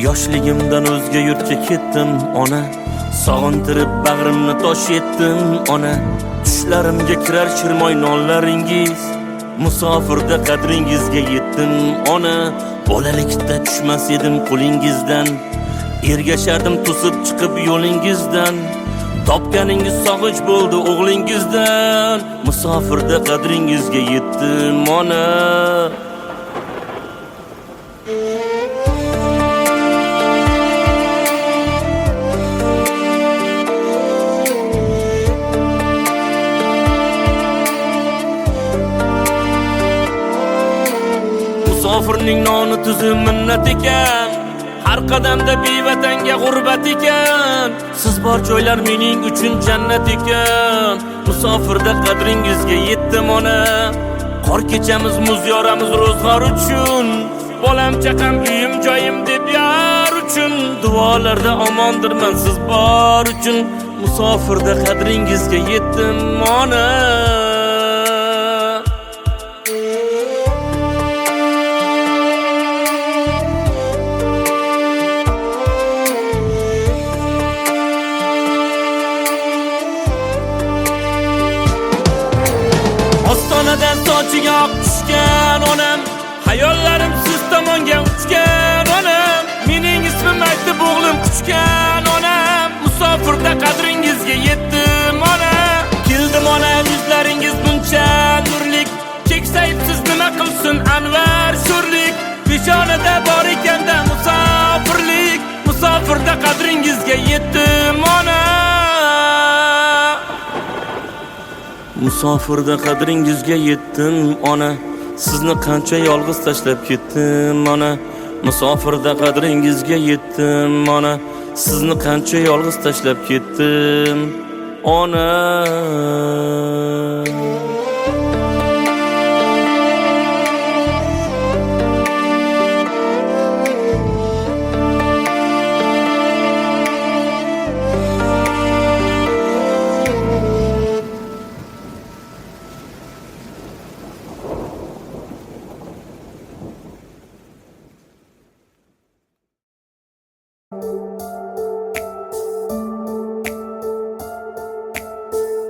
Yoshligimdan o'zga yurtga ketdim ona, sog'intirib bag'rimni tosh etdim ona. Tushlarimga kirar shirmoy nonlaringiz, musofirda qadringizga yetdim ona. Bolalikda tushmas edim qo'lingizdan, ergashardim to'sib chiqib yo'lingizdan. Topganingiz sog'inch bo'ldi o'g'lingizdan, musofirda qadringizga yetdim ona. Musofirning noni tuzi minnat ekan, har qadamda bevatanga g'urbat ekan. Siz bor joylar mening uchun jannat ekan, musofirda qadringizga yetdim ona. Qor kechamiz, muz yoramiz ro'zg'or uchun, bolam chaqam uyim joyim deb yar uchun. Duolarda omondirman siz bor uchun, musofirda qadringizga yetdim ona. Ostonadan sochiga oq tushgan onam, hayollarim siz tomonga uchgan onam. Mening ismim aytib o'g'lim quchgan onam, musofirda qadringizga yetdim ona. Keldim ona, yuzlaringiz buncha nurlik, keksayib siz nima qilsin anvar sho'rlik. Peshonada bor ekanda musofirlik, musofirda qadringizga yetdim ona. Musofirda qadringizga yetdim ona, sizni qancha yolg'iz tashlab ketdim ona. Musofirda qadringizga yetdim ona, sizni qancha yolg'iz tashlab ketdim ona.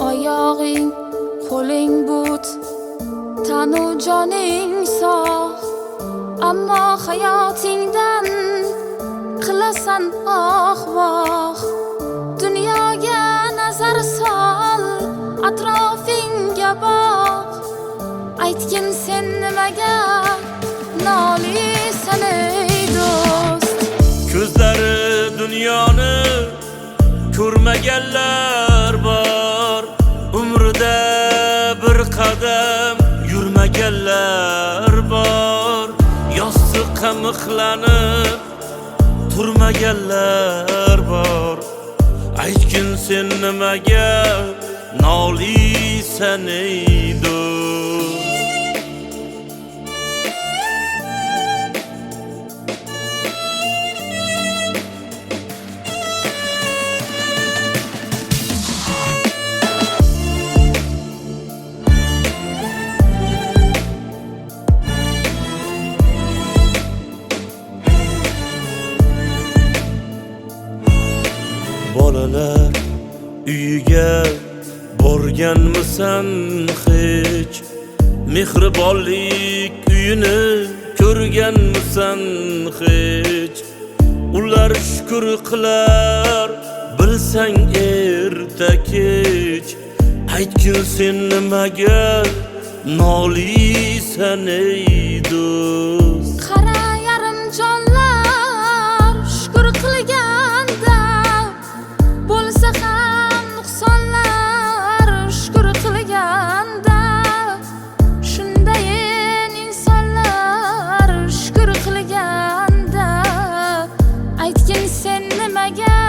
Oyog'ing, qo'ling but, tanu joning sog', ammo hayotingdan qilasan oh-voh. Dunyoga nazar sol, atrofingga boq, aytgin sen nimaga nolisan ey do'st. Ko'zlari dunyoni ko'rmaganlar bor, umrida bir qadam yurmaganlar bor. Yostiqqa mixlanib turmaganlar bor. Aytgin sen nimaga nolisan ey do'st. Bolalar uyiga borganmisan hech? Mehribonlik uyini ko'rganmisan hech? Ular shukr qilar bilsang erta kech. Aytgin sen nimaga nolisan ey do'st. Qara yarim jonlar shukr qilganda, bo'lsa ham nuqsonlar shukr qilganda. Shundayin insonlar shukr qilganda, aytgin sen nimaga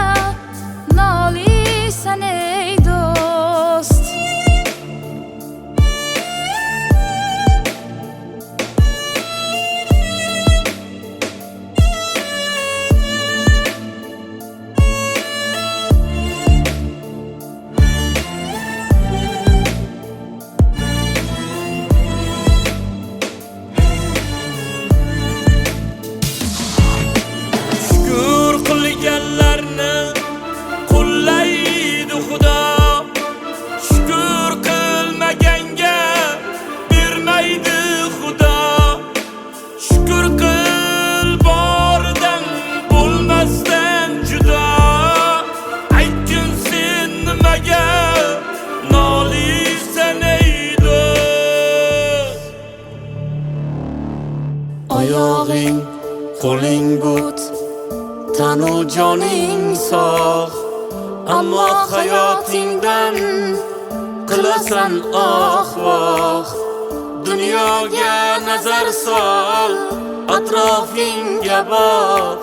nolisan ey do'st. qo'ling but, tanu joning sog', ammo hayotingdan qilasan oh-voh. Dunyoga nazar sol, atrofingga boq,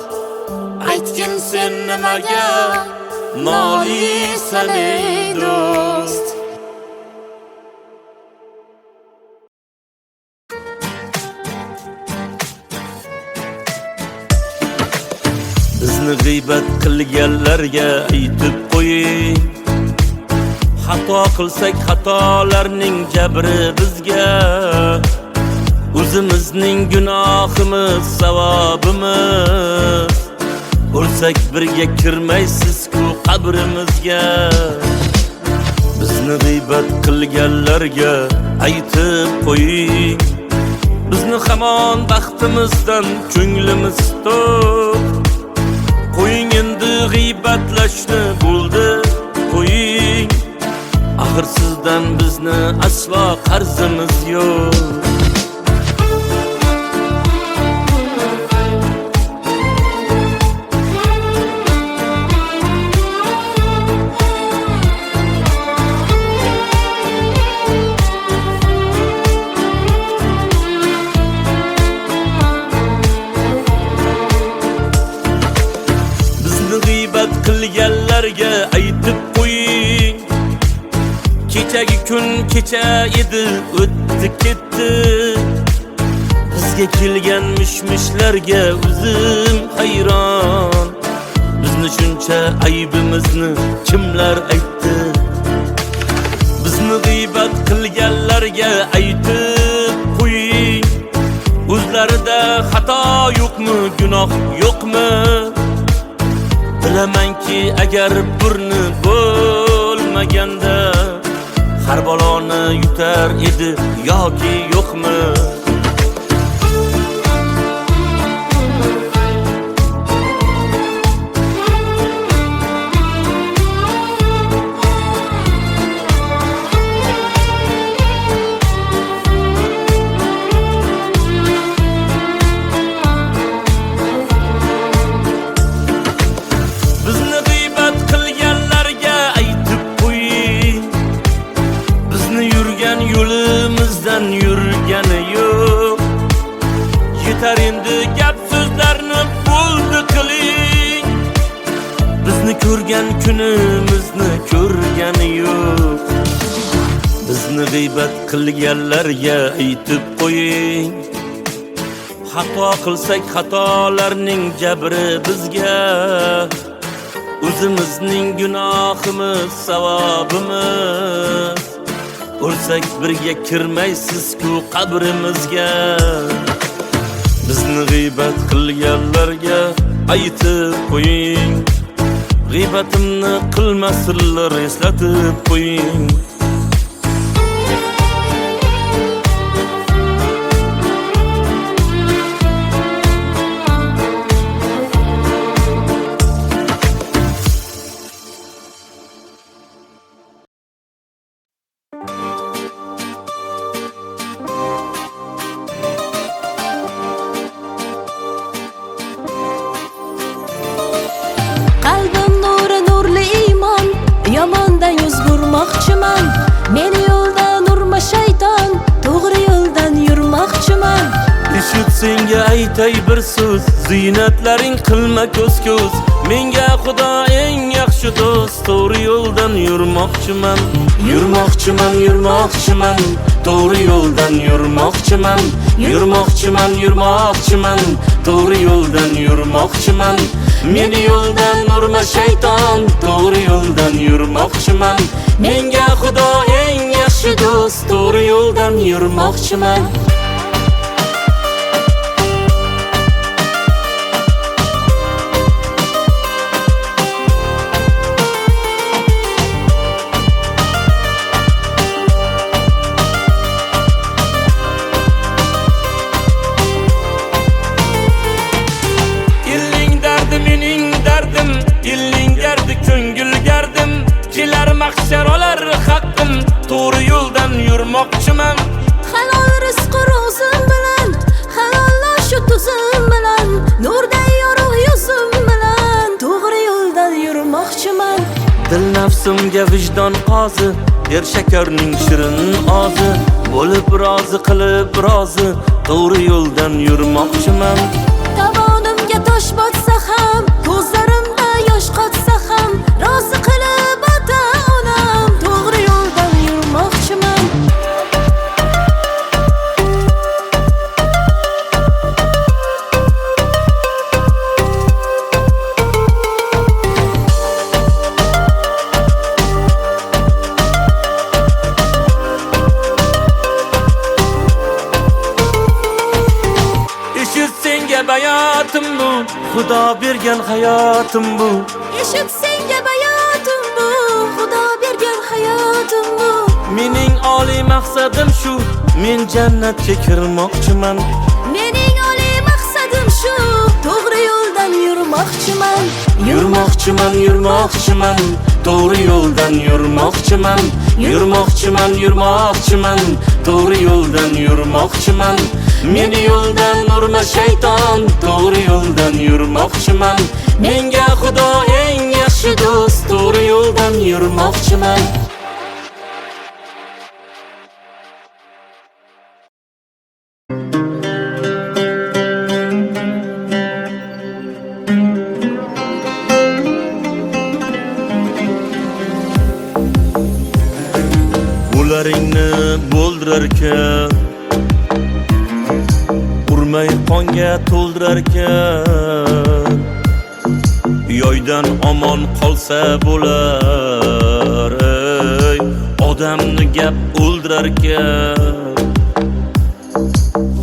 aytgin sen nimaga nolisan ey do'st. Bizni g'iybat qilganlarga aytib qo'ying, xato qilsak xatolarning jabri bizga, o'zimizning gunohimiz savobimiz. O'lsak birga kirmaysiz-ku qabrimizga. Bizni g'iybat qilganlarga aytib qo'ying, bizni hamon baxtimizdan ko'nglimiz to'q. Qo'ying endi g'iybatlashni, bo'ldi qo'ying, axir sizdan bizni aslo qarzimiz yo'q. Qilganlarga aytib qo'ying, kechagi kun kecha edi, o'tdi ketdi. Bizga kelgan mishmishlarga o'zim hayron. Bizni shuncha aybimizni kimlar aytdi? Bizni g'iybat qilganlarga aytib qo'ying, o'zlarida xato yo'qmi, gunoh yo'qmi? Bilamanki agar burni bo'lmaganda har baloni yutar edi yoki yo'qmi? Yurgani yo'q, yetar endi gap so'zlarni bo'ldi qiling. Bizni ko'rgan kunimizni ko'rgani yo'q. Bizni g'iybat qilganlarga aytib qo'ying, xato qilsak xatolarning jabri bizga, o'zimizning gunohimiz savobimiz. O'lsak birga kirmaysiz-ku qabrimizga. Bizni g'iybat qilganlarga aytib qo'ying, g'iybatimni qilmasinlar, eslatib qo'ying. Yomondan yuz burmoqchiman, meni yo'ldan urma shayton, to'g'ri yo'ldan yurmoqchiman. Eshit senga aytay bir so'z, ziynatlaring qilma ko'z-ko'z. Menga Xudo eng yaxshi do'st, to'g'ri yo'ldan yurmoqchiman. Yurmoqchiman, yurmoqchiman, to'g'ri yo'ldan yurmoqchiman. Yurmoqchiman, yurmoqchiman, to'g'ri yo'ldan yurmoqchiman. Meni yo'ldan urma shayton, to'g'ri yo'ldan yurmoqchiman. Menga Xudo eng yaxshi do'st, to'g'ri yo'ldan yurmoqchiman. Mahşer olar haqqim, to'g'ri yo'ldan yurmoqchiman. Halol rizq ro'zim bilan, halollash tuzim bilan, nurday yorug' yuzim bilan to'g'ri yo'ldan yurmoqchiman. Dil nafsimga vijdon qozi, yer shakarning shirin ozi, bo'lib rozi qilib rozi, to'g'ri yo'ldan yurmoqchiman. Tovonimga tosh botsa ham, ko'zlarimda yosh qotsa ham, rozi qilib ota-onam to'g'ri yo'ldan yurmoqchiman. Eshit senga bayotim bu, Xudo bergan hayotim bu. Eshit senga bayotim bu, Xudo bergan hayotim bu. Mening oliy maqsadim shu, men jannatga kirmoqchiman. Mening oliy maqsadim shu, to'g'ri yo'ldan yurmoqchiman. Yurmoqchiman, yurmoqchiman, to'g'ri yo'ldan yurmoqchiman. Yurmoqchiman, yurmoqchiman, to'g'ri yo'ldan yurmoqchiman. Meni yo'ldan urma shayton, to'g'ri yo'ldan yurmoqchiman. Menga Xudo eng yaxshi do'st, to'g'ri yo'ldan yurmoqchiman. Ularingni bo'ldirarkan, urmay qonga to'ldirarkan, yoydan omon qolsa bo'lar, ey odamni gap o'ldirarkan.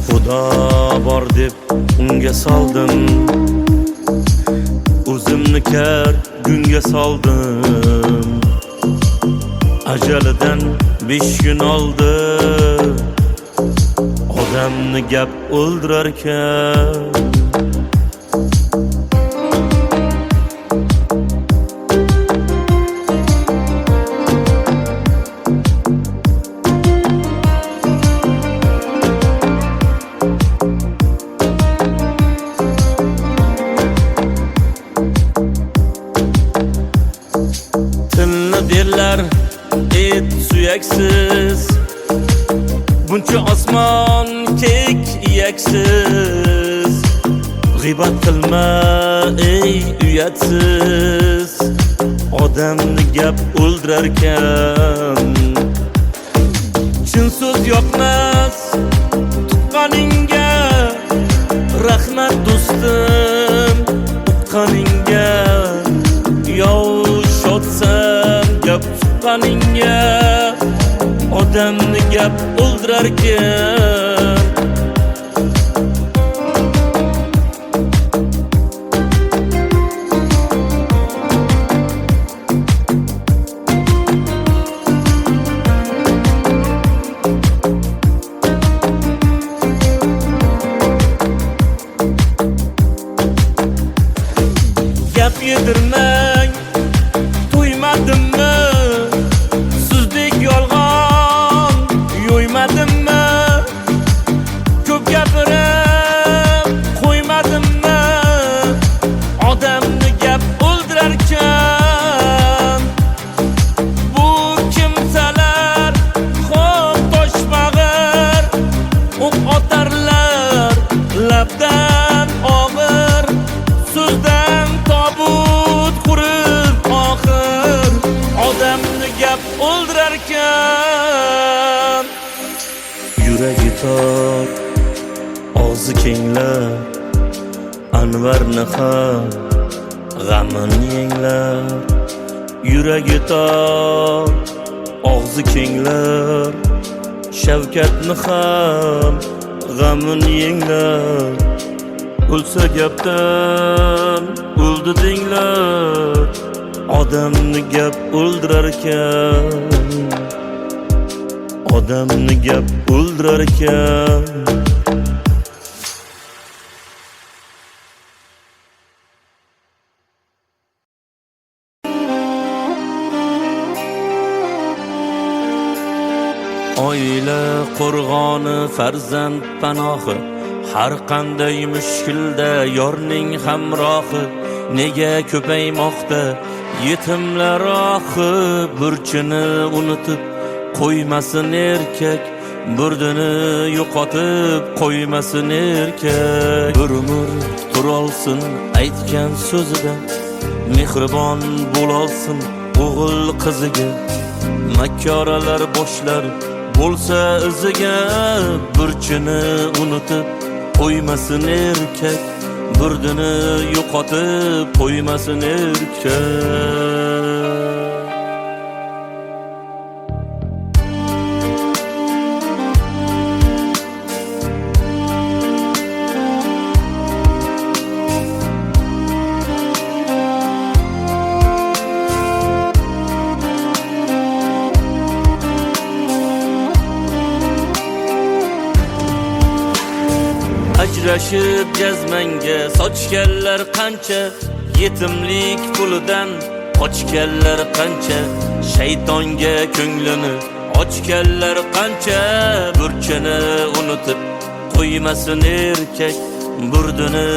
Xudo bor deb unga soldim, o'zimni kar gunga soldim. Ajalidan 5 kun oldi, odamni gap o'ldirarkan. Tilni derlar et suyaksiz, buncha osmon kek iyaksiz. G'ibat qilma ey uyatsiz, odamni gap o'ldirarkan. Chin so'z yoqmas tuqqaningga, rahmat do'stim uqqaningga. Yov shodsan gap tuqqaningga, odamni gap o'ldirarkan. Gap yedirmang, to'ymadimmi? Sizdek yolg'on yo'ymadimmi? Ko'p gapirib qo'ymadimmi? Odamni gap o'ldirarkan. Bu kimsalar xo'p toshmag'ir, o'q otarlar labdan og'ir, so'zdan tobut qurib oxir, odamni gap o'ldirarkan. Yuragi tor, og'zi kenglar, Anvarni ham g'amin yenglar. Yuragi tor, og'zi kenglar, Shavkatni ham g'amin yenglar. O'lsa gapdan o'ldi denglar, odamni gap o'ldirarkan. Odamni gap o'ldirarkan. Oila qo'rg'oni, farzand panohi, Har qanday mushkulda yorning hamrohi nega ko'paymoqda yetimlar ohi burchini unutib qo'ymasin erkak burdini yo'qotib qo'ymasin erkak bir umr turolsin aytgan so'zida mehribon bo'lolsin o'g'il qiziga makkoralar boshlar bo'lsa iziga burchini unutib qo'ymasin erkak burdini yo'qotib qo'ymasin erkak Ajrashib jazmanga sochganlar qancha yetimlik pulidan qochganlar qancha shaytonga ko'nglini ochganlar qancha burchini unutib qo'ymasin erkak burdini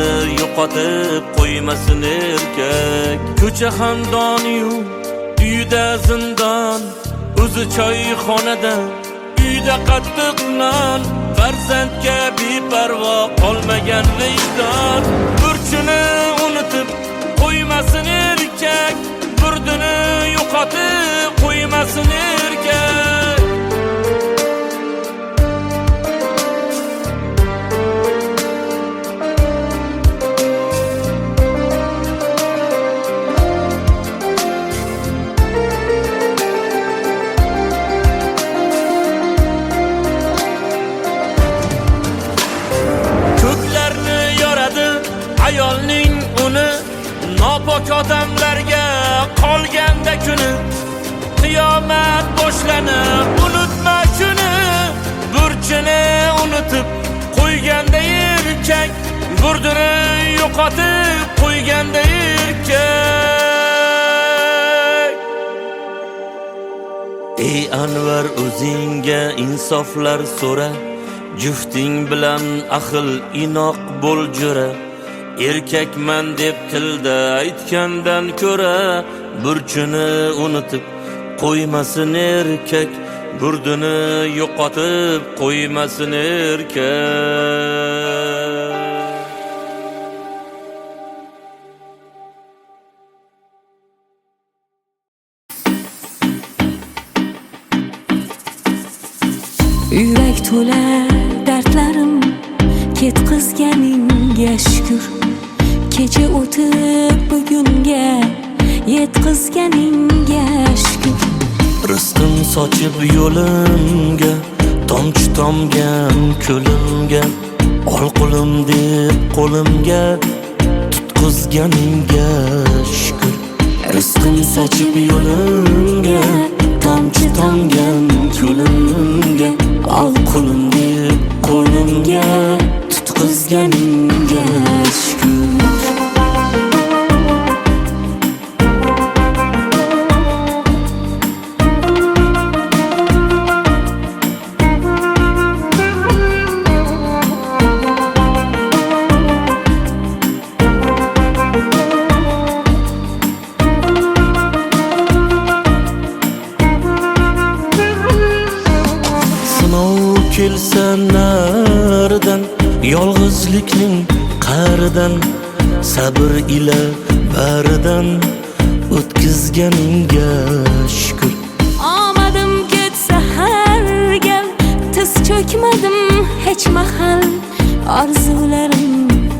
yo'qotib qo'ymasin erkak ko'cha xandoniyu uyda zindon o'zi choyxonada uyda qattiq non farzandga beparvo qolmagan vijdon burchini unutib qo'ymasin erkak burdini yo'qotib qo'ymasin erkak ayolning uni nopok odamlarga qolganda kuni qiyomat boshlanib unutma shuni burchini unutib qo'yganda erkak burdini yo'qotib qo'yganda erkak ey Anvar o'zingga insoflar so'ra jufting bilan ahil inoq bo'l jo'ra erkakman deb tilda aytgandan ko'ra burchini unutib qo'ymasin erkak burdini yo'qotib qo'ymasin erkak Yurak to'la dardlarim ketkizganingga shukr kecha o'tib bugunga yetkizganingga shukr rizqim sochib yo'limga tomchi tomgan ko'limga ol qo'lim deb qo'limga tutqizganingga shukr rizqim sochib yo'limga tomchi tomgan ko'limga ol qo'lim deb qo'limga tutqizganingga shukr kelsa naridan yolg'izlikning qa'ridan sabr ila baridan o'tkazganingga shukr omadim ketsa har gal tiz cho'kmadim hech mahal orzularim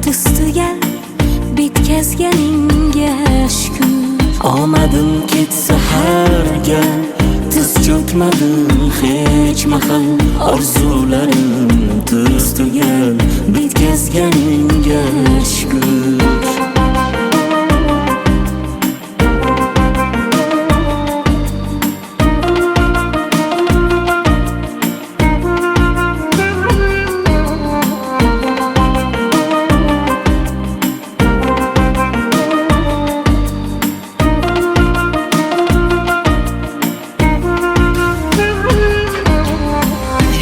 tiz tugal bitkazganingga shukr omadim ketsa har gal tiz cho'kmadim hech mahal orzularim tiz tugal bitkazganingga shukr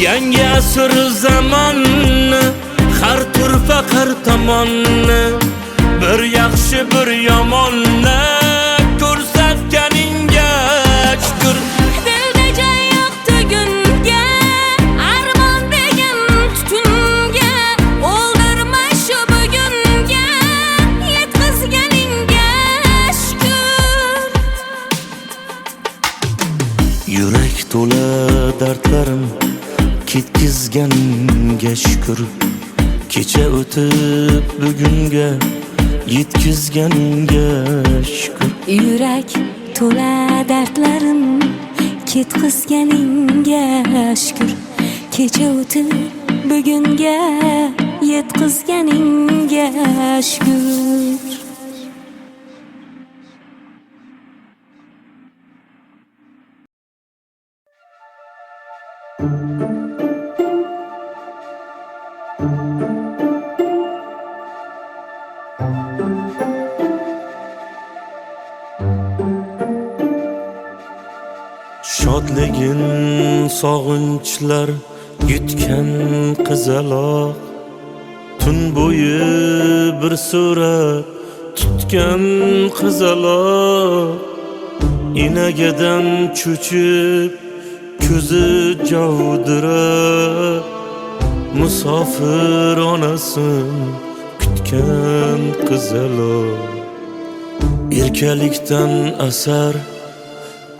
yangi asr zamonni har tur faqir tomonni, bir yaxshi bir yomonni ko'rsatganingga shukr. Dilda joy yo'q tugunga, armon degan tutunga, o'ldirma shu bugunga, yetkazganingga shukr. Yurak to'la dardlarim ketkizganga shukr. Kecha o'tib bugunga yetkazganingga shukr. Yurak to'la dardlarim ketkizganingga shukr. Kecha o'tib bugunga yetkazganingga shukr. Shodligin sog'inchlar yutgan qizaloq, tun bo'yi bir surat tutgan qizaloq, inagadan cho'chib ko'zi javdirab, musofir onasin kutgan qizaloq. Erkalikdan asar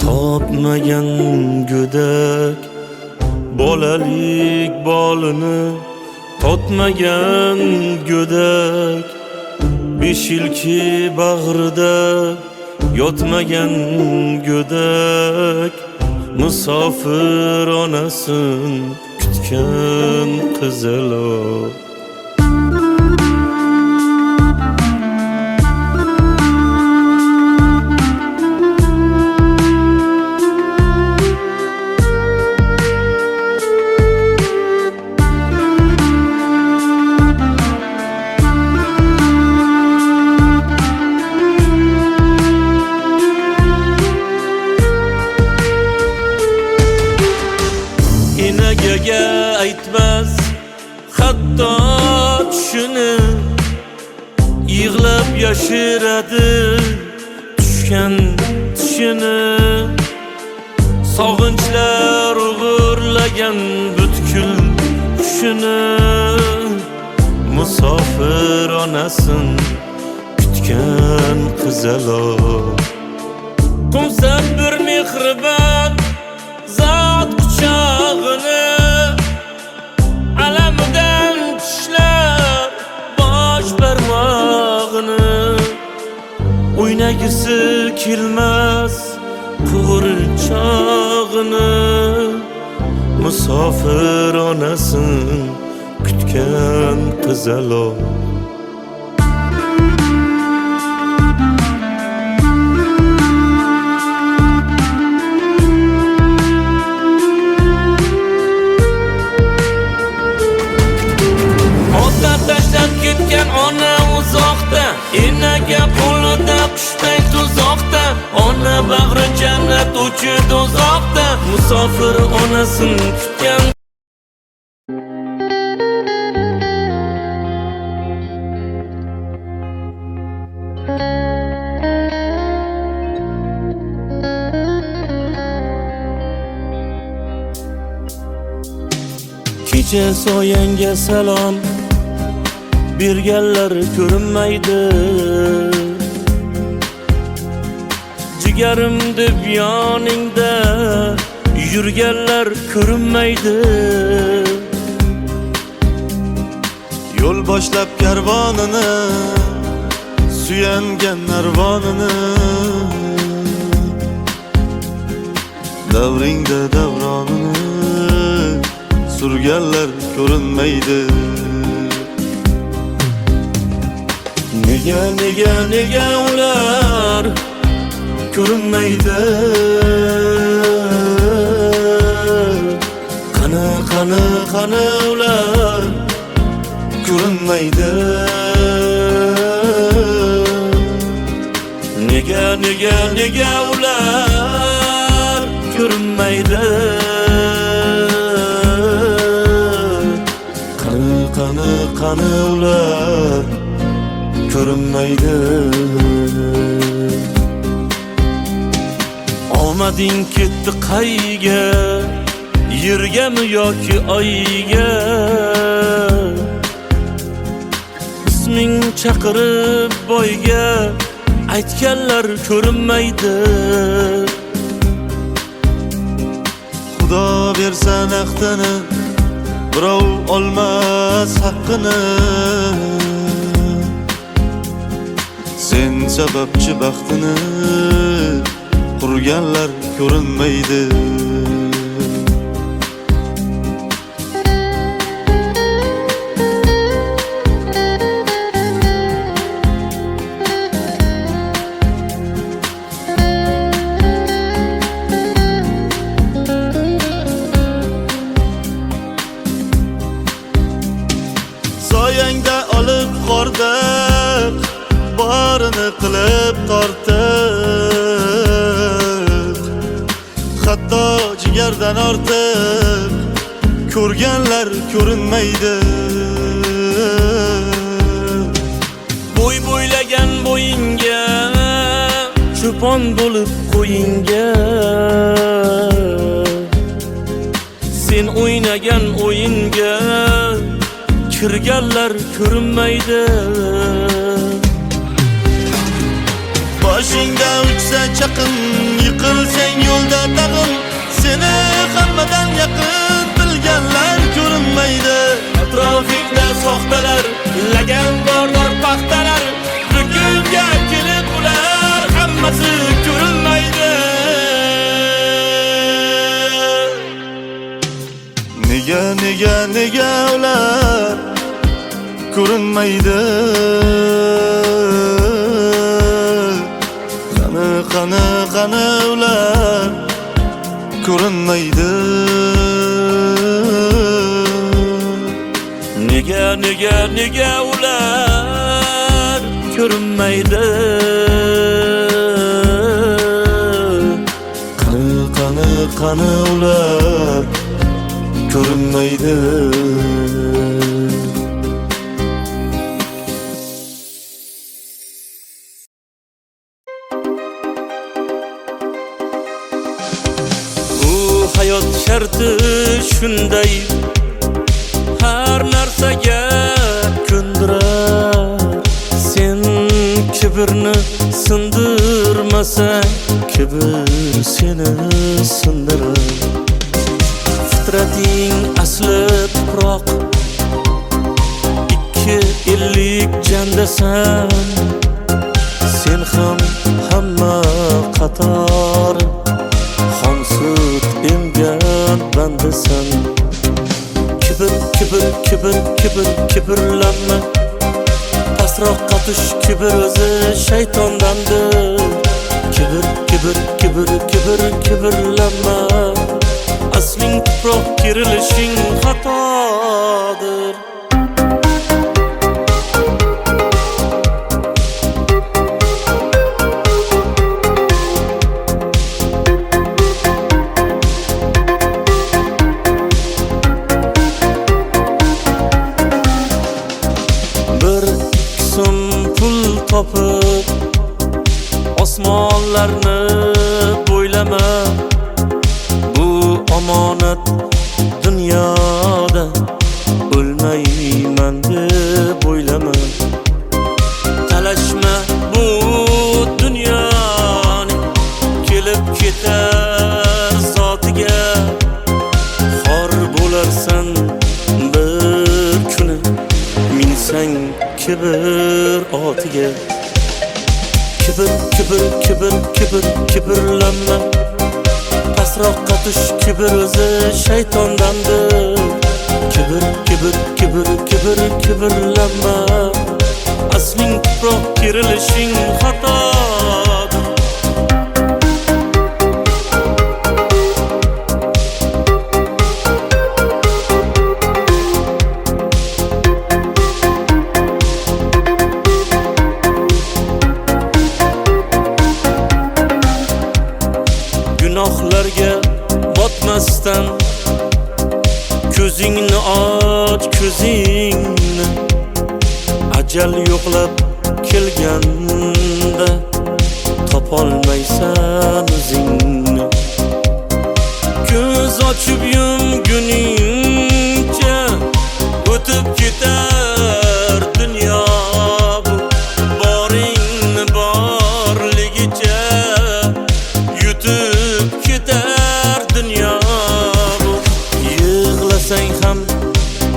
topmagan go'dak, bolalik bolini totmagan go'dak, 5 yilki bag'rida yotmagan go'dak, musofir onasin kutgan qizaloq. Inagaga aytmas hatto tushini, yig'lab yashiradi tushgan tushini. Sog'inchlar uyg'urlagan butkul hushini, musofir onasin kutgan qizaloq. Qo'msab bir mehribon zot quchog'ini, alamidan tishlar bosh barmog'ini, o'ynagisi kelmas qurinchog'ini, musofir onasin kutgan qizaloq. Ketgan ona uzoqda, enaga qo'lida qushday tuzoqda, ona bag'ri jannat uchi do'zaxda, musofir onasin kutgan. Kecha soyangga salom berganlar ko'rinmaydi, jigarim deb yoningda yurganlar ko'rinmaydi. Yo'l boshlab karvonini, suyangan narvonini, davringda davronini surganlar ko'rinmaydi. Nega ular ko'rinmaydi? Qani ular ko'rinmaydi? Nega ular ko'rinmaydi? Qani qani ular ko'rinmaydi. Omading ketdi qayga, yergami yoki oyga? Isming chaqirib boyga, aytganlar ko'rinmaydi. Xudo bersa naqdini, birov olmas haqqini. Sen sababchi baxtini, qurganlar ko'rinmaydi. Soyangda olib qordiq, barini qilib tortiq. Hatto jigardan ortiq ko'rganlar ko'rinmaydi. Bo'y bo'ylagan bo'yinga, cho'pon bo'lib qo'yinga. Sen o'ynagan o'yinga kirganlar ko'rinmaydi. Boshingda uchsa chaqin, yiqilsang yo'lda tag'in. Seni hammadan yaqin bilganlar ko'rinmaydi. Atrofingda soxtalar, lagan bordor paxtalar. Bugunga kelib ular hammasi ko'rinmaydi. Nega ular ko'rinmaydi. Qani ular ko'rinmaydi. Nega ular ko'rinmaydi. Qani ular ko'rinmaydi. Hayot sharti shunday, har narsaga ko'ndirar. Sen kibrni sindirmasang, kibr seni sindirar. Fitrating asli tuproq, 250 jandasan. Sen ham hamma qator sut emgan bandasan. Kibrlanma, pastroqqa tush. Kibr o'zi shaytondandir. Kibrlanma, asling tuproq, kirilishing xatodir. Topib osmonlarni bo'ylama. Bu omonat dunyoda, o'lmayman deb o'ylama. Talashma bu dunyoni, kelib ketar zotiga. Xor bo'larsan bir kuni, minsang kibr otiga. Kibrlanma, pastroqqa tush. Kibr o'zi shaytondandir. Kibrlanma, asling tuproq, kirilishing xatodir. Gunohlarga botmasdan, Ko'zingni och, ko'zingni ajal yo'qlab kelganda topolmaysan o'zingni. Ko'z ochib yumguningcha o'tib ketar dunyo bu. Boringni borligicha yutib ketar dunyo bu. Yig'lasang ham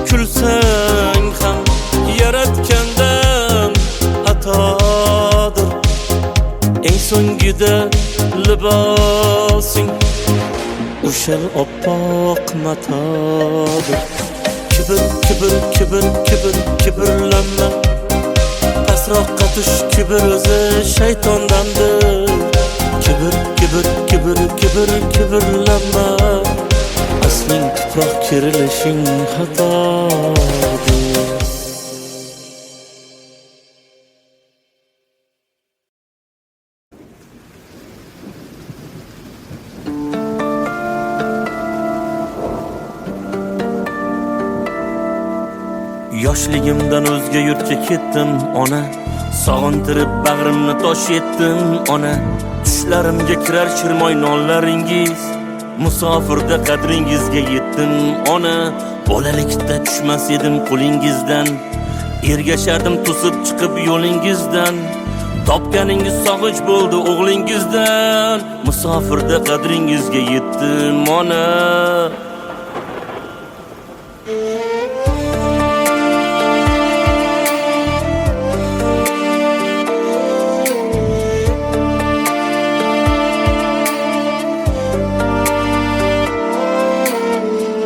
kulsang ham yaratgandan atodir. Eng so'ngida libosing o'shal oppoq matodir. Kibr, kibr, kibr, kibr, kibrlanma. Pastroqqa tush, kibr o'zi shaytondandir. Kibr, kibr, kibr, kibr, kibrlanma. Asling tuproq kerilishing xatodir. Yoshligimdan o'zga yurtga ketdim ona. Sog'intirib bag'rimni tosh etdim ona. Tushlarimga kirar shirmoy nonlaringiz. Musofirda qadringizga yetdim ona. Bolalikda tushmas edim qo'lingizdan. Ergashardim to'sib chiqib yo'lingizdan. Topganingiz sog'inch bo'ldi o'g'lingizdan. Musofirda qadringizga yetdim ona.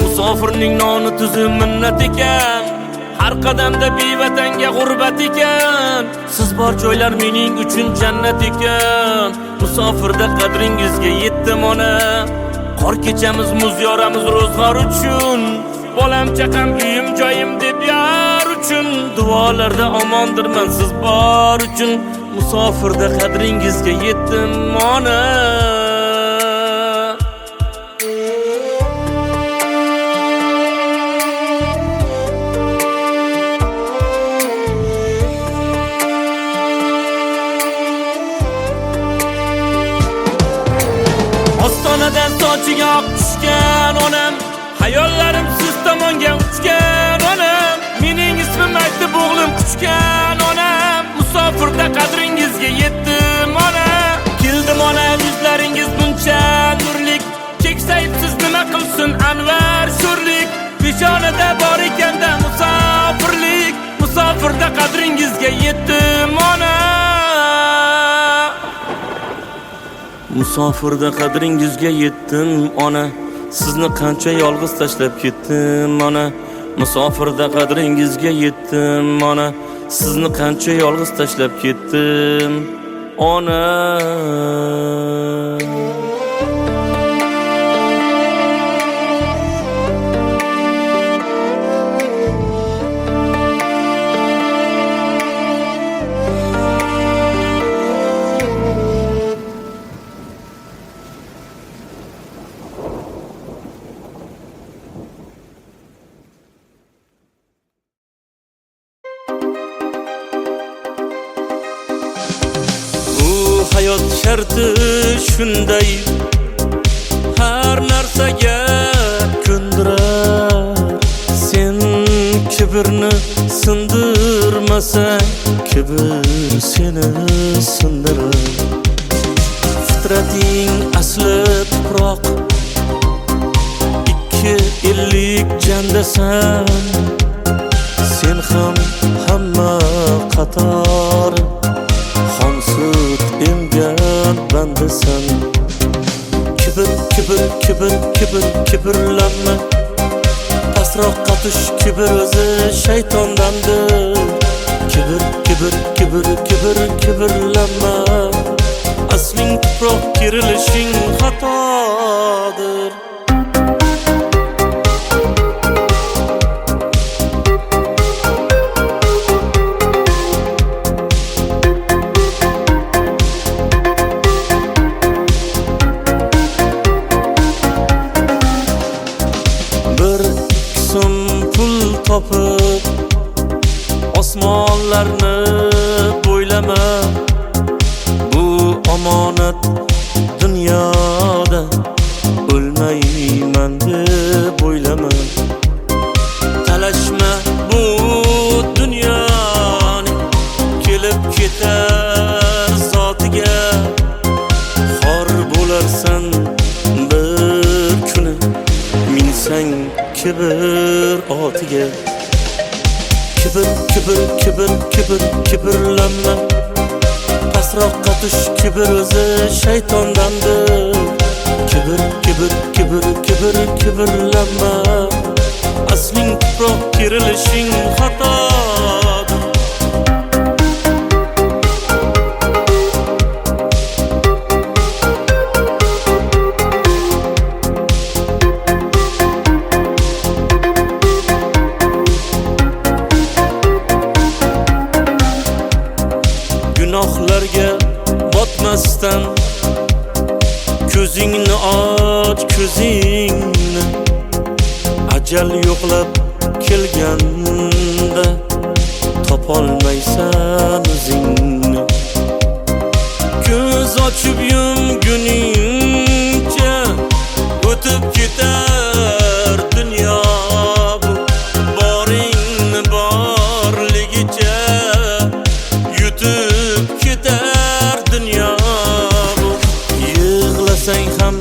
Musofirning noni tuzi minnat ekan. Har qadamda bevatanga g'urbat ekan. Siz bor joylar mening uchun jannat ekan. Musofirda qadringizga yetdim ona. Qor kechamiz, muz yoramiz ro'zg'or uchun. Bolam chaqam uyim joyim deb yar uchun. Duolarda omondirman siz bor uchun. Musofirda qadringizga yetdim ona. Ostonadan sochiga oq tushgan onam. Hayollarim siz tomonga uchgan onam. Mening ismim aytib o'g'lim quchgan onam. Musofirda qadringizga yetdim ona. Keldim ona, yuzlaringiz buncha nurlik. Keksayib siz nima qilsin anvar sho'rlik. Peshonada bor ekanda musofirlik. Musofirda qadringizga yetdim ona. Musofirda qadringizga yetdim ona. Sizni qancha yolg'iz tashlab ketdim ona. Musofirda qadringizga yetdim ona. Sizni qancha yolg'iz tashlab ketdim ona. Hayot sharti shunday, har narsaga ko'ndirar. Sen kibrni sindirmasang, kibr seni sindirar. Fitrating asli tuproq, ikki ellik jandasan. Sen ham hamma qator sut emgan bandasan. Kibr, kibr, kibr, kibr, kibrlanma. Pastroqqa tush, kibr o'zi shaytondandir. Kibr, kibr, kibr, kibr, kibrlanma. Asling tuproq kerilishing xatodir. so'm pul topib osmonlarni bo'ylama. Bu omonat dunyoda o'lmayman deb o'ylama. Talashma bu dunyoning kelib ketar zotiga. Xor bo'larsan bir kuni minsang kibr otiga. Kibr, kibr, kibr, kibr, kibrlanma. Pasroqqa tush, kibr o'zi shaytondandir. Kibr, kibr, kibr, kibr, kibrlanma. Asling tuproq kerilishing xatodir. Gunohlarga botmasdan ko'zingni och, ko'zingni. Ajal yo'qlab kelganda topolmaysan o'zingni. Ko'z ochib yumguningcha o'tib ketar dunyo bu. Boringni borligicha yutib ketar dunyo bu. Yig'lasang ham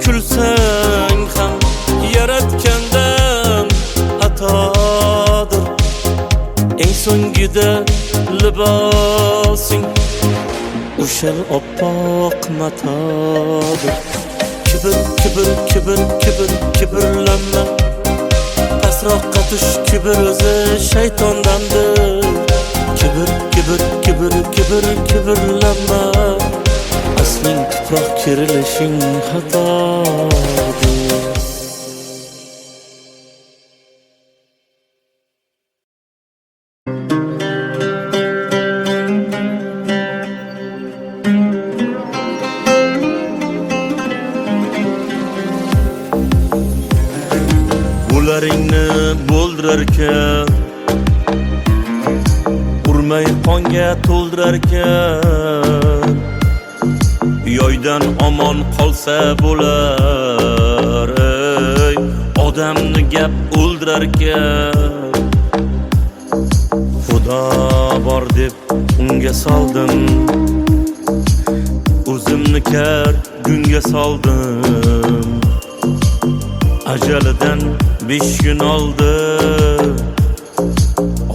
kulsang ham yaratgandan atodir. Eng so'ngida libosing o'shal oppoq matodir. Kibr, kibr, kibr, kibr, kibrlanma. Pasroqqa tush, kibr o'zi shaytondandir. Kibr, kibr, kibr, kibr, kibrlanma. Asling tuproq kerilishing xatodir. Bularingni bo'ldirarkan, urmay qonga to'ldirarkan. Yoydan omon qolsa bo'lar, ey odamni gap o'ldirarkan. Xudo bor deb unga soldim, o'zimni kar gunga soldim. Ajalidan 5 kun oldi,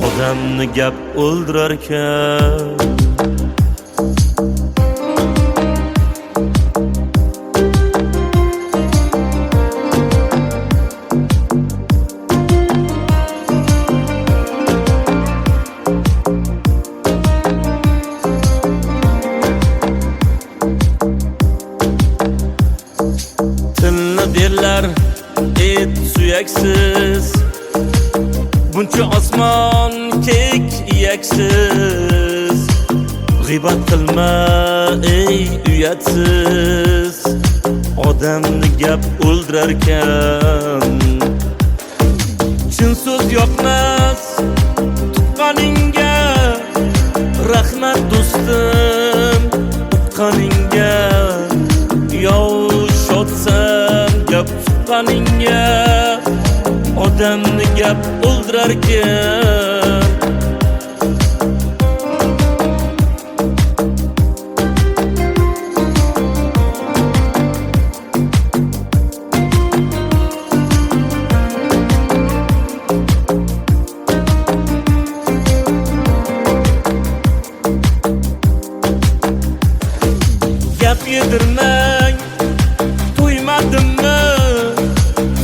odamni gap o'ldirarkan. Tilni derlar et suyaksiz, buncha osmon kek iyaksiz. G'iybat qilma ey uyatsiz, odamni gap o'ldirarkan. Chin so'z yoqmas tuqqaningga, rahmat do'stim uqqaningga. Yov shodsan gap tuqqaningga, odamni gap o'ldirarkan. Gap yedirmang to'ymadimmi,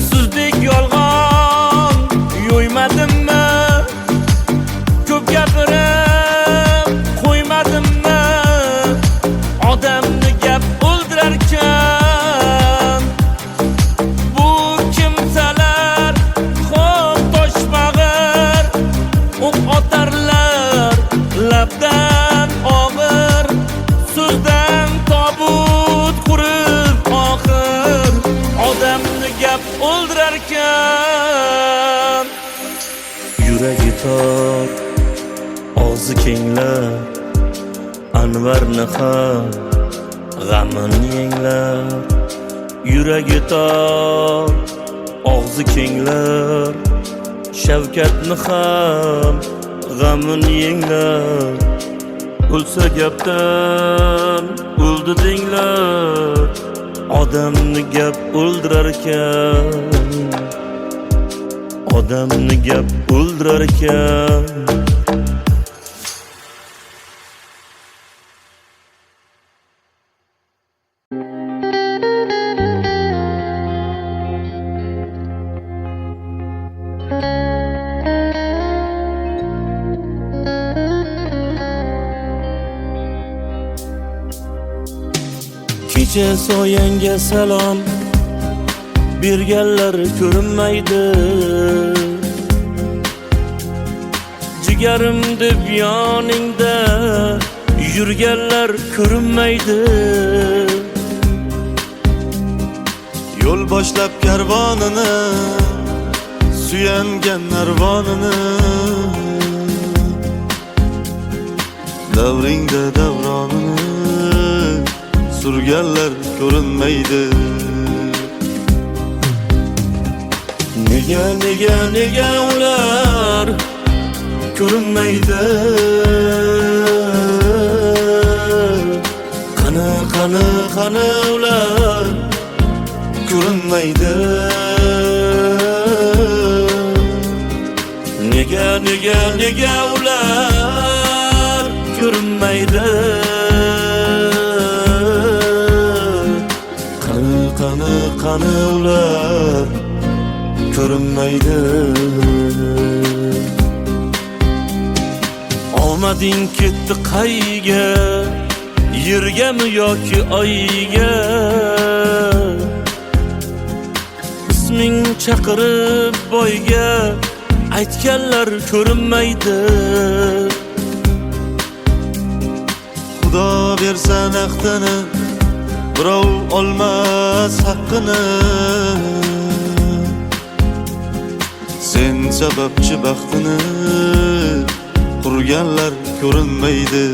sizdek yolg'on yo'ymadimmi. Ko'p gapirib qo'ymadimmi, odamni gap o'ldirarkan. Bu kimsalar xo'p toshmag'ir, o'q otarlar labdan og'ir. So'zdan tobut qurib oxir, odamni gap o'ldirarkan. yuragi tor og'zi kenglar Anvarni ham g'amini yenglar yuragi tor og'zi kenglar Shavkatni ham g'amini yenglar o'lsa gapdan o'ldi denglar odamni gap o'ldirar ekan odamni gap o'ldirar ekan kecha soyangga salom berganlar ko'rinmaydi jigarim deb yoningda yurganlar ko'rinmaydi yo'l boshlab karvonini suyangan narvonini davringda davronini surganlar ko'rinmaydi nega ular ko'rinmaydi qani ular ko'rinmaydi nega ular ko'rinmaydi qani ular ko'rinmaydi omading ketdi qayga yergami yoki oyga isming chaqirib boyga aytganlar ko'rinmaydi xudo bersa naqdini birov olmas haqqini sen sababchi baxtini qurganlar ko'rinmaydi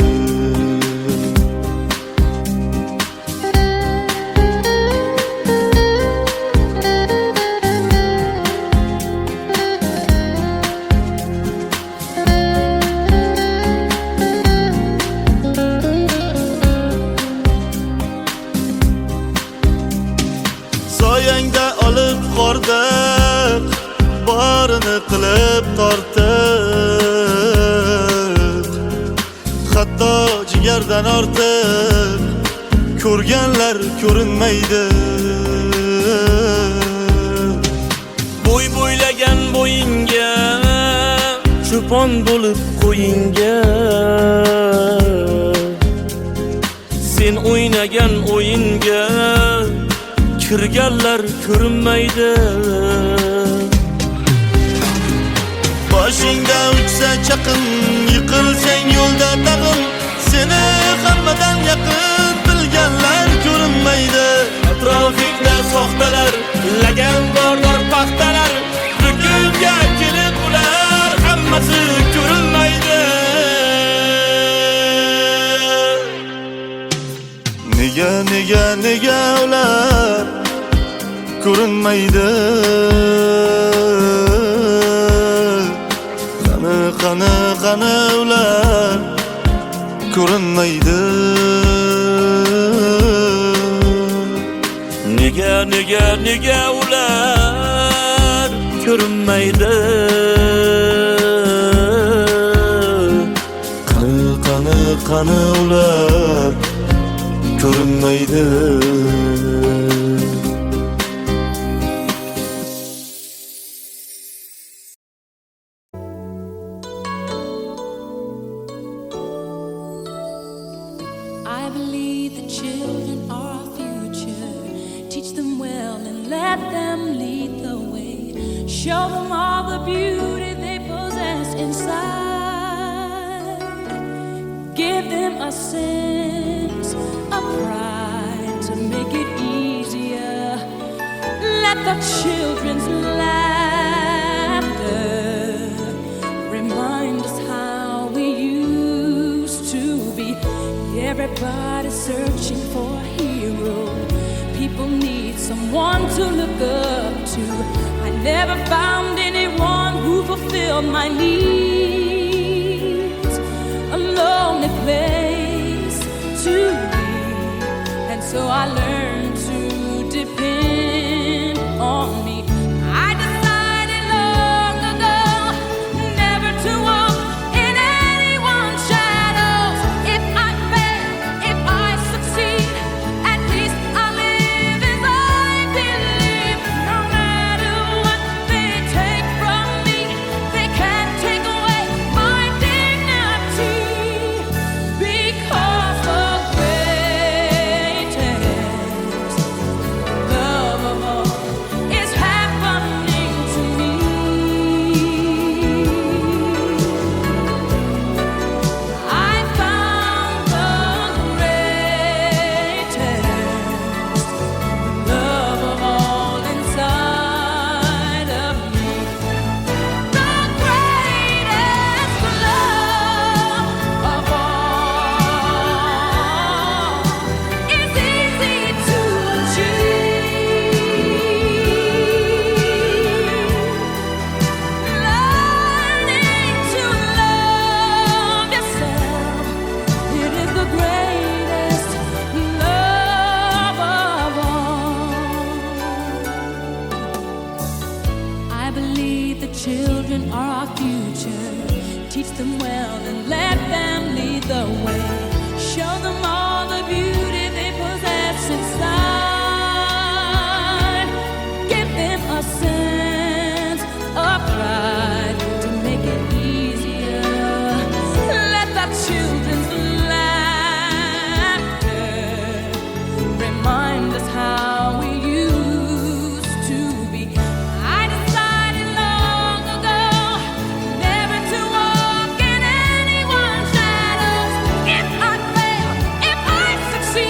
soyangda olib qordiq barini qilib tortiq hatto jigardan ortiq ko'rganlar ko'rinmaydi bo'ylagan bo'yinga cho'pon bo'lib qo'yinga sen o'ynagan o'yinga kirganlar ko'rinmaydi boshingda uchsa chaqin yiqilsang yo'lda tag'in seni hammadan yaqin bilganlar ko'rinmaydi atrofingda soxtalar lagan borlar paxtalar bugunga kelib ular hammasi ko'rinmaydi nega ular ko'rinmaydi qani ular ko'rinmaydi nega ular ko'rinmaydi qani ular ko'rinmaydi I believe the children are our future. Teach them well and let them lead the way. Show them all the beauty they possess inside. Give them a sense of pride to make it easier. Let the children's laughter searching for a hero. People need someone to look up to. I never found anyone who fulfilled my needs. A lonely place to be, and so I learned to depend on me. I decided long ago never to walk in anyone's shadows. If I fail, if I succeed, at least I live as I believe. No matter what they take from me, they can't take away my dignity. Because the greatest love of all is happening to me. I found the greatest love of all inside of me. The greatest love of all is easy to achieve. Learning to love yourself, it is the greatest love of all. I believe the children are our future. Teach them well and let them lead the way. Show them all the beauty they possess inside. Give them a sense of pride to make it easier. Let the children's laughter remind us how we used to be. I decided long ago never to walk in anyone's shadows. If I fail, if I succeed,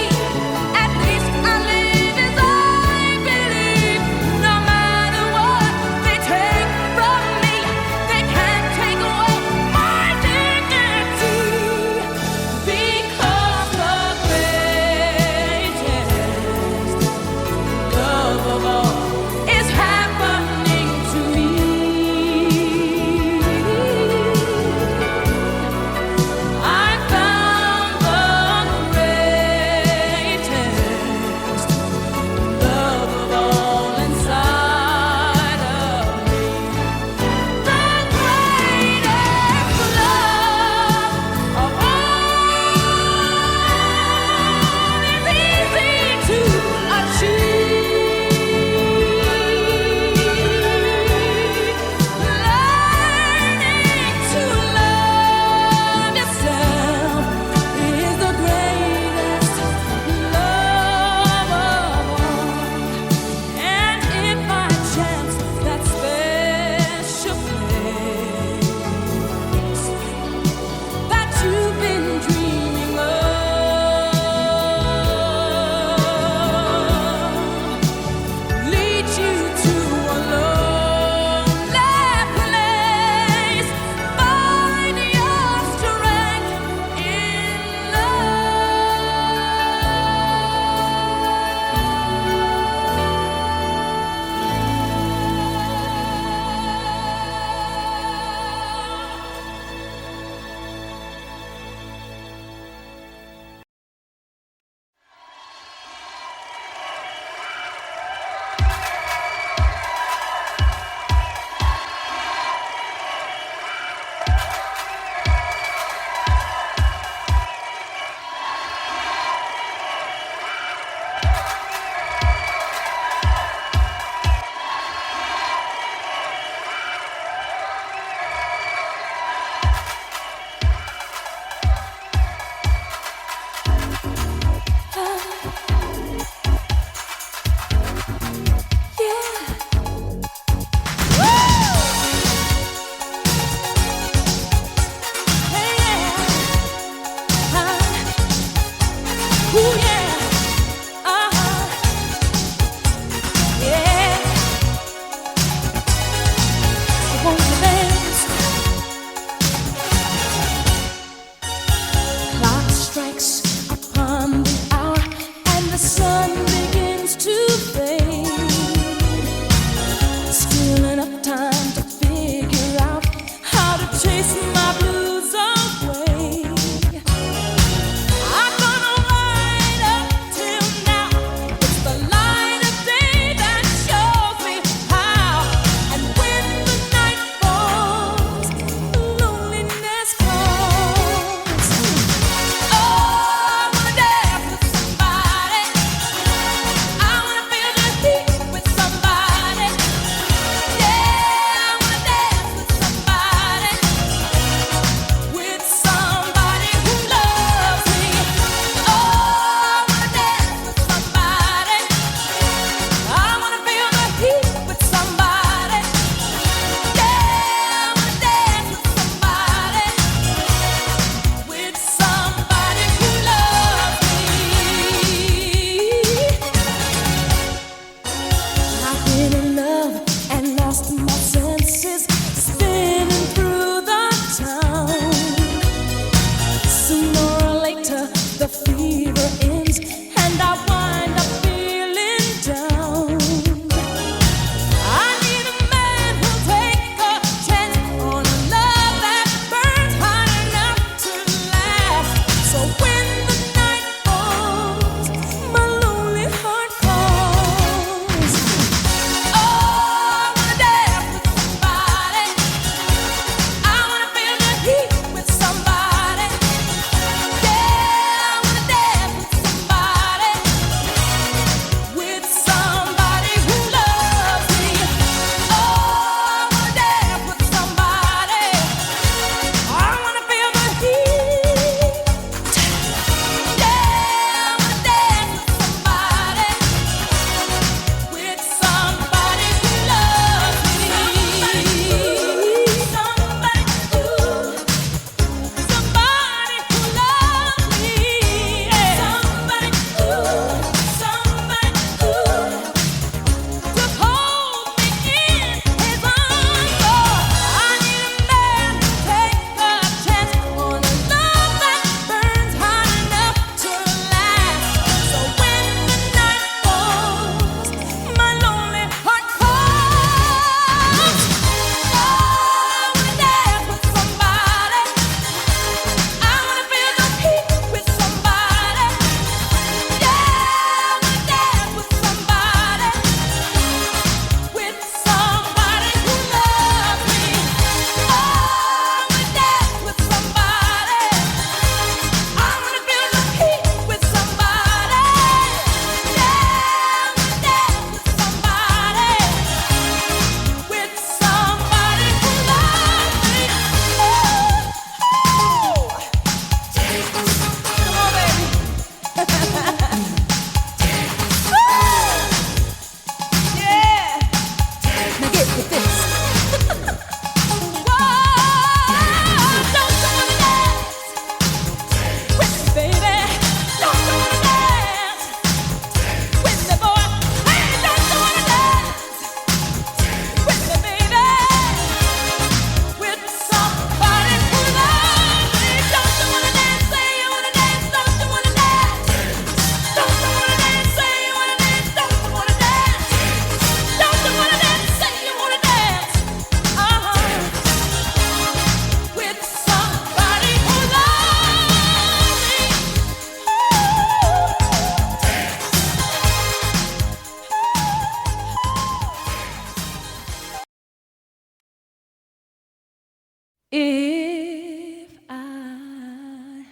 If I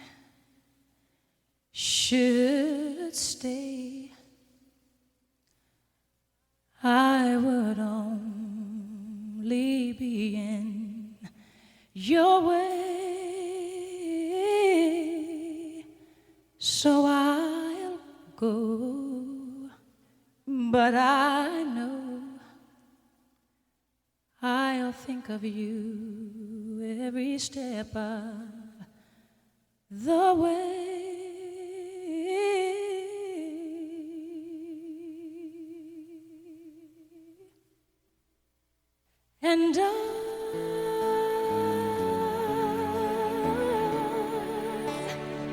should stay, I would only be in your way, so I'll go, but I know I'll think of you every step of the way. And I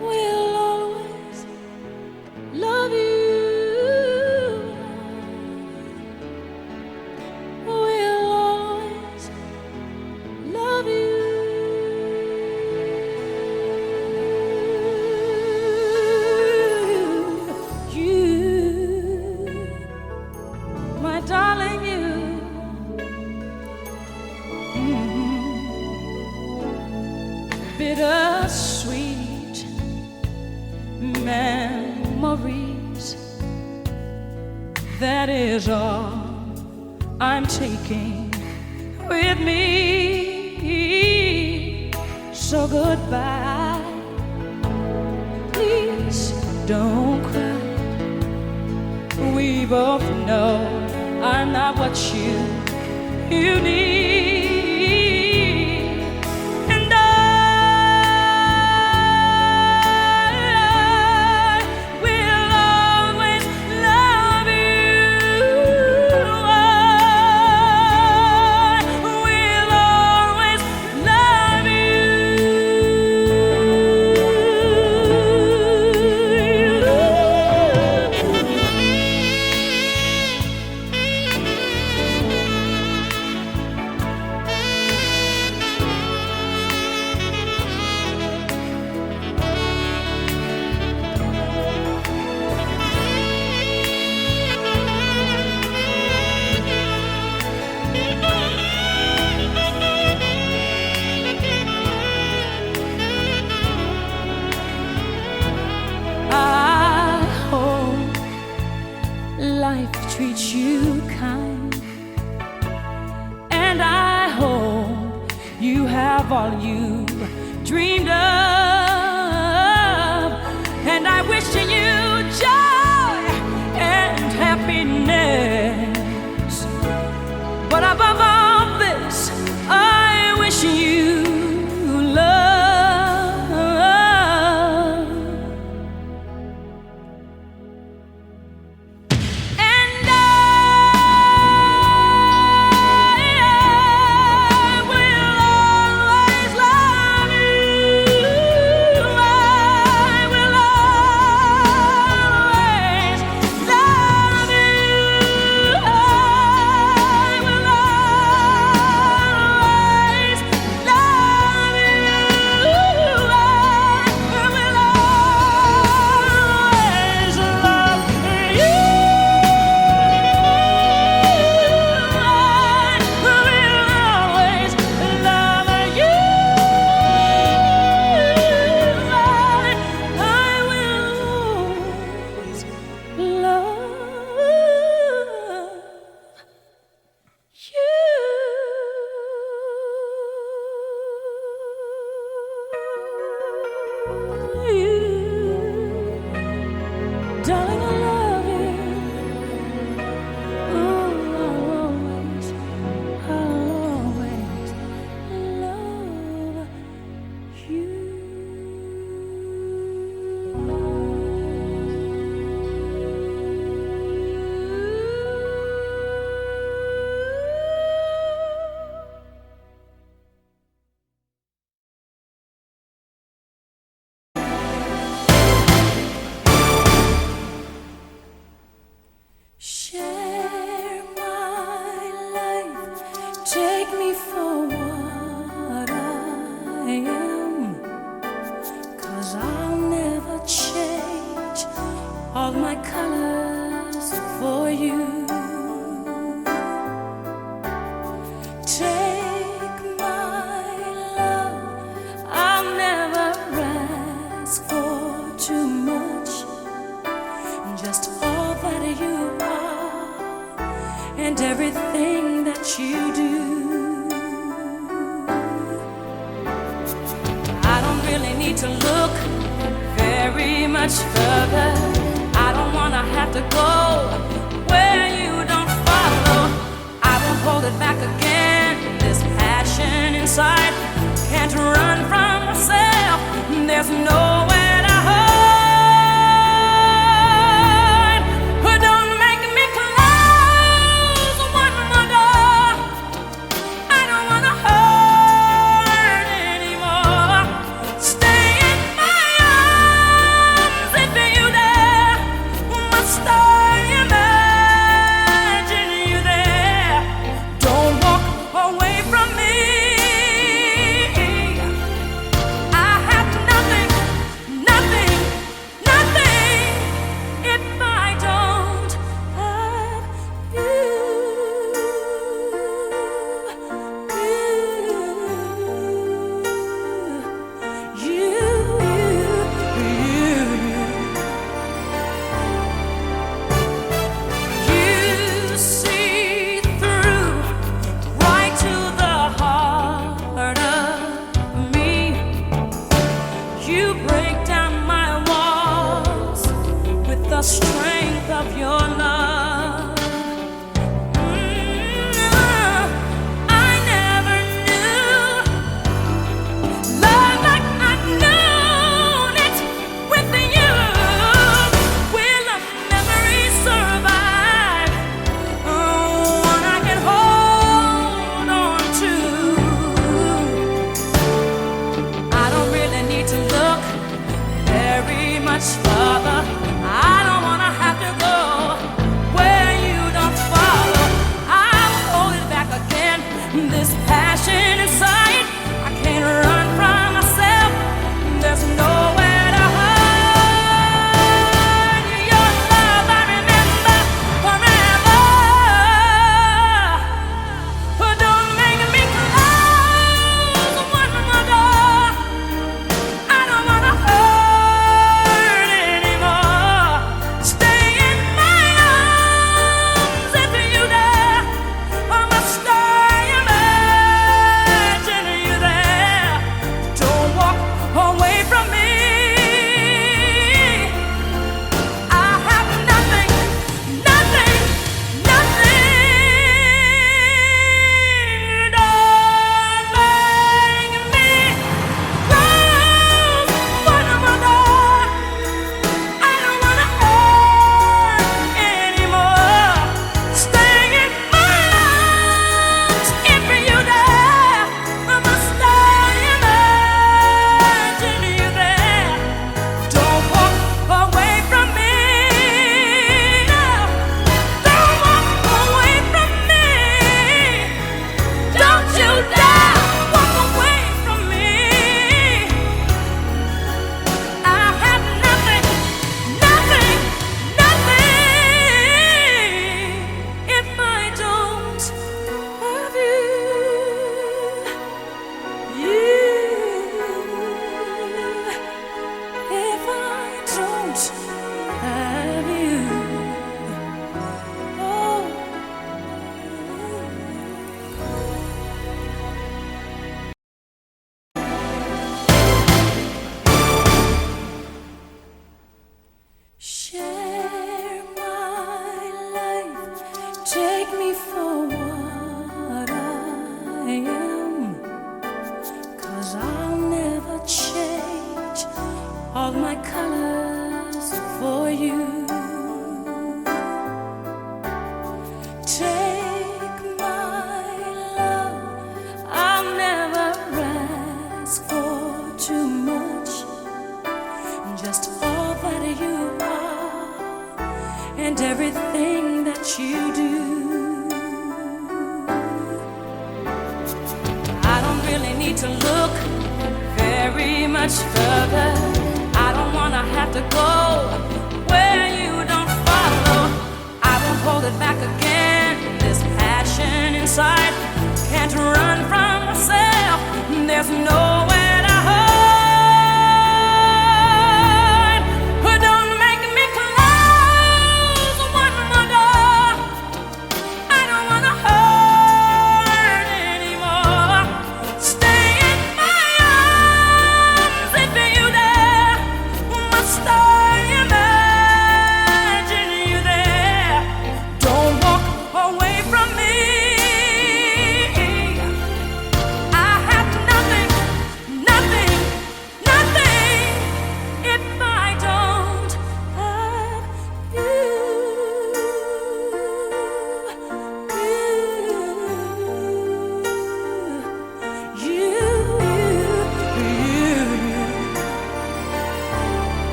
will always love you. Will always love you. You, my darling, you. Bittersweet memories, that is all I'm taking with me. So goodbye, please don't cry. We both know I'm not what you need. Life treats you kind, and I hope you have all you dreamed of, and I wish you joy and happiness, but above all this I wish you love. Darling, I love you. Ooh, I'll always love you. Share my life, take me for what I am, 'cause I'll never change all my colors for you. Take my love need to look very much further. I don't wanna have to go where you don't follow. I won't hold it back again. This passion inside can't run from myself. There's nowhere to hide. But don't make me close one more door. I don't wanna hurt anymore. Stay in my arms if you dare. Must I imagine you there? Don't walk away from me. I have nothing, nothing, nothing if I don't have you see through right to the heart of me. You break down my walls with the strength of your love. I never knew love like I've known it with you. Will a memory survive? One I can hold on to. I don't really need to look very much further. I don't wanna have to go where you don't follow. I'll hold it back again. This passion inside, I can't run from myself. There's nowhere to hide. Your love I remember forever. But don't make me close one more door. I don't wanna hurt anymore. Stay in my arms if you dare. Or must I imagine you there? Don't walk away from me. I have nothing, nothing, nothing. Don't make me close one more door. I don't wanna hurt anymore. Stay in my arms if you dare. Or must I imagine you there? Don't walk away from me. No, don't walk away from me. Don't you dare walk away from me. I have nothing, nothing, nothing if I don't have you. If I don't have you. Oh. Share my life, take me for what I am, 'cause I'll never change all my colors for you. Take my love, I'll never ask for too much. Just all that you are and everything that you do. I don't really need to look very much further. I don't wanna have to go where you don't follow. I won't hold it back again. This passion inside can't run from myself. There's nowhere to hide. But don't make me close one more door. I don't wanna hurt anymore. Stay in my arms if you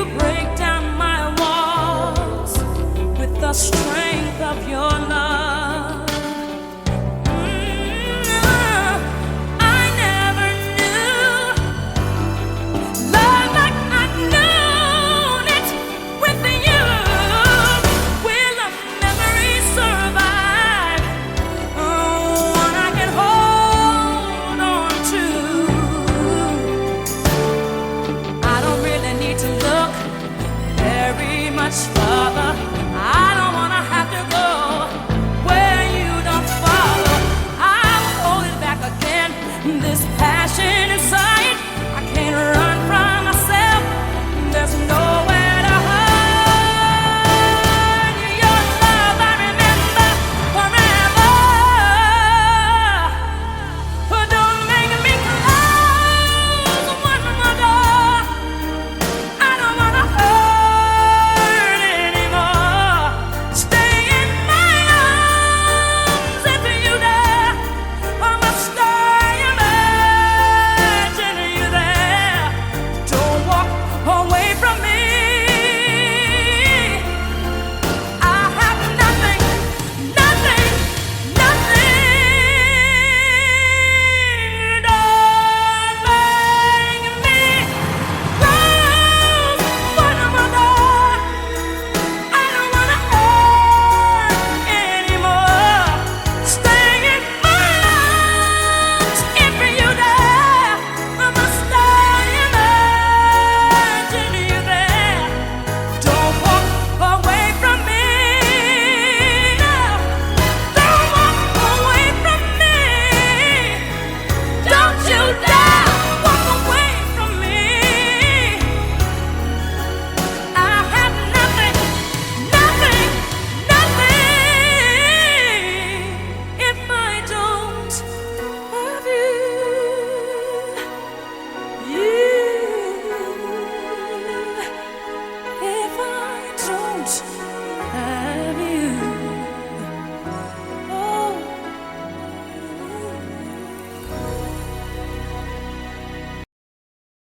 break down my walls with the strength of your love.